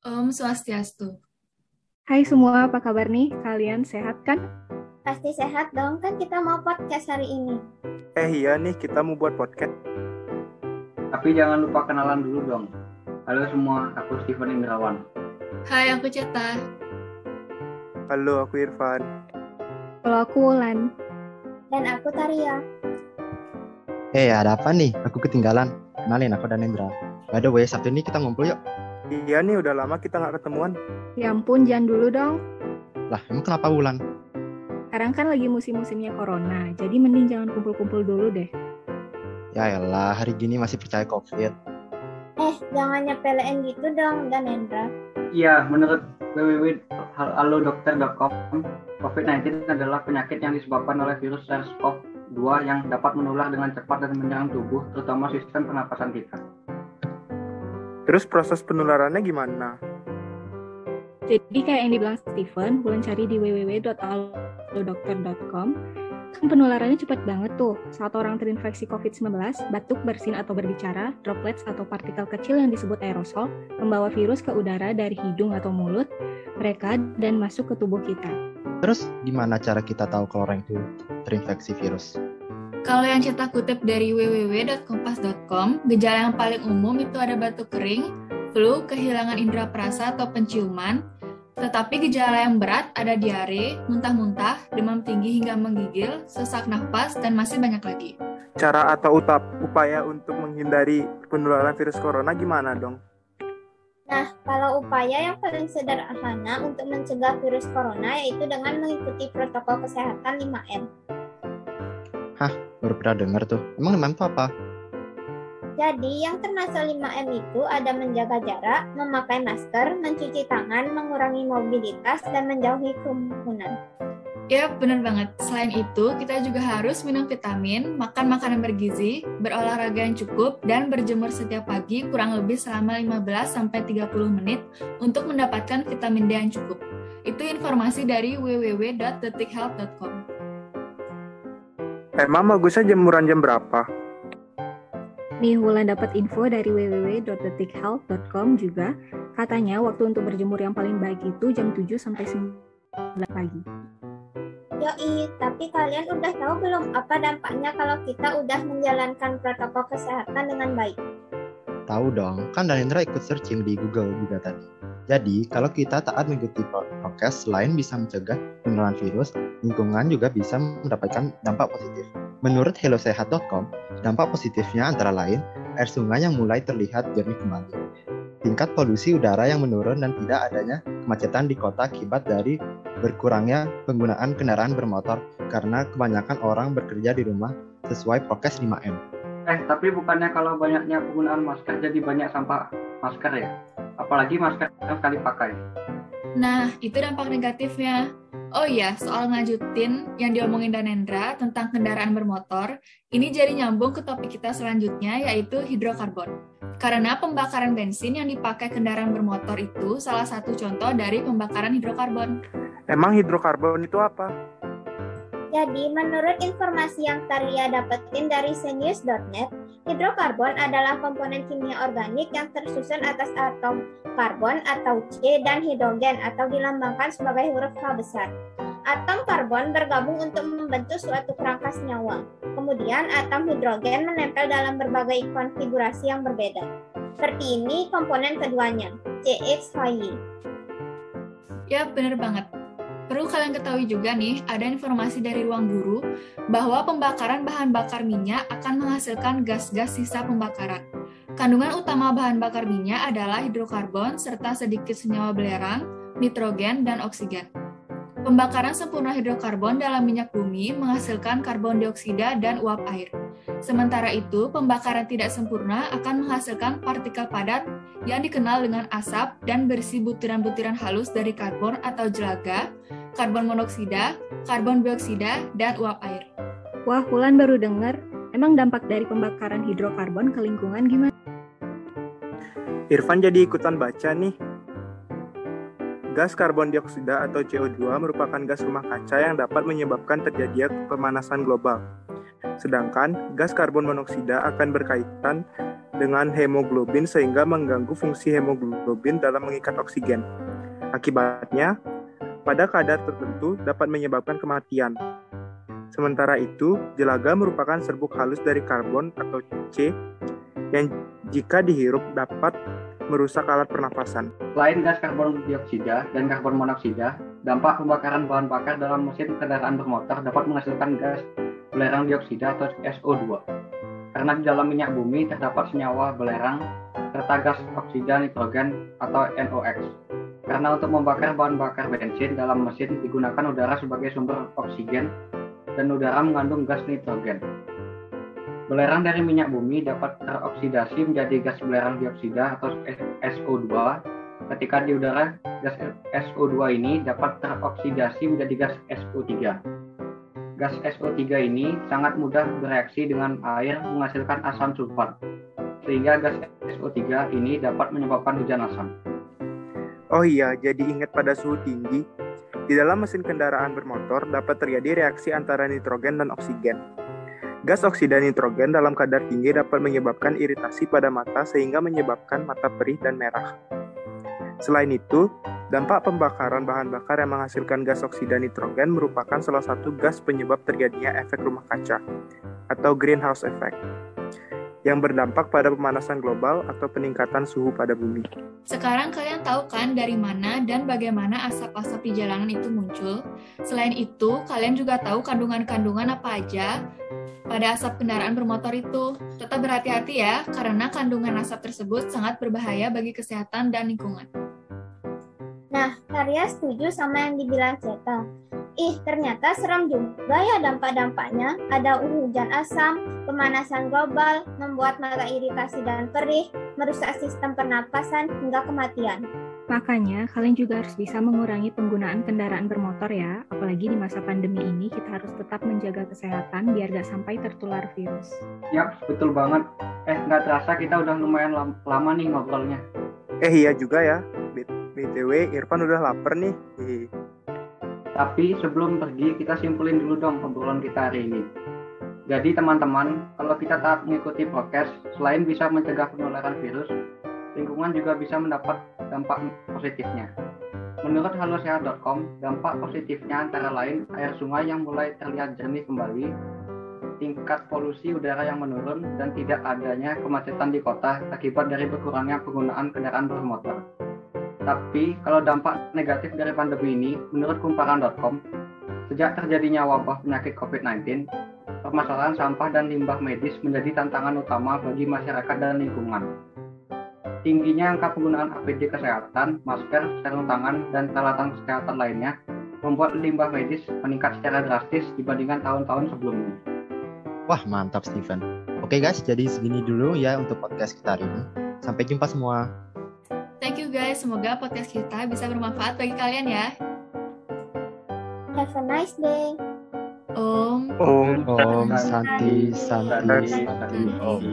Om Swastiastu. Hai semua, apa kabar nih? Kalian sehat kan? Pasti sehat dong, kan kita mau podcast hari ini. Iya nih, kita mau buat podcast. Tapi jangan lupa kenalan dulu dong. Halo semua, aku Steven Indrawan. Hai, aku Ceta. Halo, aku Irfan. Kalau aku Wulan. Dan aku Taria. Ada apa nih? Aku ketinggalan. Kenalin, aku Danendra. By the way, Sabtu ini kita ngumpul yuk. Iya nih, udah lama kita nggak ketemuan. Ya ampun, jangan dulu dong. Lah, emang kenapa Wulan? Sekarang kan lagi musim-musimnya corona, jadi mending jangan kumpul-kumpul dulu deh. Ya elah, hari gini masih percaya COVID. Jangan nyepelein gitu dong, Danendra. Iya, menurut www.halodokter.com, COVID-19 adalah penyakit yang disebabkan oleh virus SARS-CoV-2 yang dapat menular dengan cepat dan menyerang tubuh, terutama sistem pernapasan kita. Terus proses penularannya gimana? Jadi kayak yang dibilang Steven, Wulan cari di www.alodokter.com. Kan penularannya cepat banget tuh. Saat orang terinfeksi COVID-19, batuk, bersin atau berbicara, droplets atau partikel kecil yang disebut aerosol, membawa virus ke udara dari hidung atau mulut mereka dan masuk ke tubuh kita. Terus, gimana cara kita tahu kalau orang itu terinfeksi virus? Kalau yang Ceta kutip dari www.kompas.com, gejala yang paling umum itu ada batuk kering, flu, kehilangan indera perasa atau penciuman, tetapi gejala yang berat ada diare, muntah-muntah, demam tinggi hingga menggigil, sesak nafas, dan masih banyak lagi. Cara atau upaya untuk menghindari penularan virus corona gimana dong? Nah, kalau upaya yang paling sederhana untuk mencegah virus corona yaitu dengan mengikuti protokol kesehatan 5M. Baru pernah dengar tuh. Emang 5M itu apa? Jadi, yang termasuk 5M itu ada menjaga jarak, memakai masker, mencuci tangan, mengurangi mobilitas, dan menjauhi kerumunan. Ya, benar banget. Selain itu, kita juga harus minum vitamin, makan makanan bergizi, berolahraga yang cukup, dan berjemur setiap pagi kurang lebih selama 15-30 menit untuk mendapatkan vitamin D yang cukup. Itu informasi dari www.detikhealth.com. Emang bagusnya jemuran jam berapa? Nih, Wulan dapat info dari www.detikhealth.com juga. Katanya waktu untuk berjemur yang paling baik itu jam 7 sampai 9 pagi. Yoi, tapi kalian udah tahu belum apa dampaknya kalau kita udah menjalankan protokol kesehatan dengan baik? Tahu dong, kan Danendra ikut searching di Google juga tadi. Jadi, kalau kita taat mengikuti prokes, selain bisa mencegah penularan virus, lingkungan juga bisa mendapatkan dampak positif. Menurut hellosehat.com, dampak positifnya antara lain air sungai yang mulai terlihat jernih kembali, tingkat polusi udara yang menurun dan tidak adanya kemacetan di kota akibat dari berkurangnya penggunaan kendaraan bermotor karena kebanyakan orang bekerja di rumah sesuai prokes 5M. Tapi bukannya kalau banyaknya penggunaan masker jadi banyak sampah masker ya? Apalagi masker yang sekali pakai. Nah, itu dampak negatifnya. Oh iya, soal ngajutin yang diomongin Danendra tentang kendaraan bermotor, ini jadi nyambung ke topik kita selanjutnya, yaitu hidrokarbon. Karena pembakaran bensin yang dipakai kendaraan bermotor itu salah satu contoh dari pembakaran hidrokarbon. Emang hidrokarbon itu apa? Jadi, menurut informasi yang Taria dapetin dari Senius.net, hidrokarbon adalah komponen kimia organik yang tersusun atas atom karbon atau C dan hidrogen atau dilambangkan sebagai huruf H besar. Atom karbon bergabung untuk membentuk suatu kerangka senyawa. Kemudian atom hidrogen menempel dalam berbagai konfigurasi yang berbeda. Seperti ini komponen keduanya, CXHY. Ya, benar banget. Perlu kalian ketahui juga nih, ada informasi dari Ruang Guru bahwa pembakaran bahan bakar minyak akan menghasilkan gas-gas sisa pembakaran. Kandungan utama bahan bakar minyak adalah hidrokarbon serta sedikit senyawa belerang, nitrogen, dan oksigen. Pembakaran sempurna hidrokarbon dalam minyak bumi menghasilkan karbon dioksida dan uap air. Sementara itu, pembakaran tidak sempurna akan menghasilkan partikel padat yang dikenal dengan asap dan berisi butiran-butiran halus dari karbon atau jelaga, karbon monoksida, karbon dioksida, dan uap air. Wah, Wulan baru dengar. Emang dampak dari pembakaran hidrokarbon ke lingkungan gimana? Irfan jadi ikutan baca nih. Gas karbon dioksida atau CO2 merupakan gas rumah kaca yang dapat menyebabkan terjadinya pemanasan global. Sedangkan gas karbon monoksida akan berkaitan dengan hemoglobin sehingga mengganggu fungsi hemoglobin dalam mengikat oksigen. Akibatnya, pada kadar tertentu dapat menyebabkan kematian. Sementara itu, jelaga merupakan serbuk halus dari karbon atau C yang jika dihirup dapat merusak alat pernafasan. Selain gas karbon dioksida dan karbon monoksida, dampak pembakaran bahan bakar dalam mesin kendaraan bermotor dapat menghasilkan gas belerang dioksida atau SO2. Karena di dalam minyak bumi terdapat senyawa belerang serta gas oksida nitrogen atau NOx. Karena untuk membakar bahan bakar bensin dalam mesin digunakan udara sebagai sumber oksigen dan udara mengandung gas nitrogen. Belerang dari minyak bumi dapat teroksidasi menjadi gas belerang dioksida atau SO2. Ketika di udara, gas SO2 ini dapat teroksidasi menjadi gas SO3. Gas SO3 ini sangat mudah bereaksi dengan air menghasilkan asam sulfat, sehingga gas SO3 ini dapat menyebabkan hujan asam. Oh iya, jadi ingat pada suhu tinggi, di dalam mesin kendaraan bermotor dapat terjadi reaksi antara nitrogen dan oksigen. Gas oksida nitrogen dalam kadar tinggi dapat menyebabkan iritasi pada mata sehingga menyebabkan mata perih dan merah. Selain itu, dampak pembakaran bahan bakar yang menghasilkan gas oksida nitrogen merupakan salah satu gas penyebab terjadinya efek rumah kaca atau greenhouse effect yang berdampak pada pemanasan global atau peningkatan suhu pada bumi. Sekarang kalian tahu kan dari mana dan bagaimana asap-asap di jalanan itu muncul? Selain itu, kalian juga tahu kandungan-kandungan apa aja pada asap kendaraan bermotor itu. Tetap berhati-hati ya, karena kandungan asap tersebut sangat berbahaya bagi kesehatan dan lingkungan. Nah, Karya setuju sama yang dibilang Ceta. Ternyata serem juga ya dampak-dampaknya. Ada hujan asam, pemanasan global, membuat mata iritasi dan perih, merusak sistem pernapasan, hingga kematian. Makanya, kalian juga harus bisa mengurangi penggunaan kendaraan bermotor ya. Apalagi di masa pandemi ini, kita harus tetap menjaga kesehatan biar gak sampai tertular virus. Yap, betul banget. Nggak terasa kita udah lumayan lama nih ngobrolnya. Iya juga ya. BTW, Irfan udah lapar nih. Tapi sebelum pergi, kita simpulin dulu dong obrolan kita hari ini. Jadi teman-teman, kalau kita taat mengikuti prokes, selain bisa mencegah penularan virus, lingkungan juga bisa mendapat dampak positifnya. Menurut halosehat.com, dampak positifnya antara lain air sungai yang mulai terlihat jernih kembali, tingkat polusi udara yang menurun, dan tidak adanya kemacetan di kota akibat dari berkurangnya penggunaan kendaraan bermotor. Tapi, kalau dampak negatif dari pandemi ini, menurut kumparan.com, sejak terjadinya wabah penyakit COVID-19, permasalahan sampah dan limbah medis menjadi tantangan utama bagi masyarakat dan lingkungan. Tingginya angka penggunaan APD kesehatan, masker, sarung tangan, dan peralatan kesehatan lainnya membuat limbah medis meningkat secara drastis dibandingkan tahun-tahun sebelumnya. Wah, mantap Steven. Oke guys, jadi segini dulu ya untuk podcast kita hari ini. Sampai jumpa semua. Thank you guys, semoga podcast kita bisa bermanfaat bagi kalian ya. Have a nice day. Om Santi Om.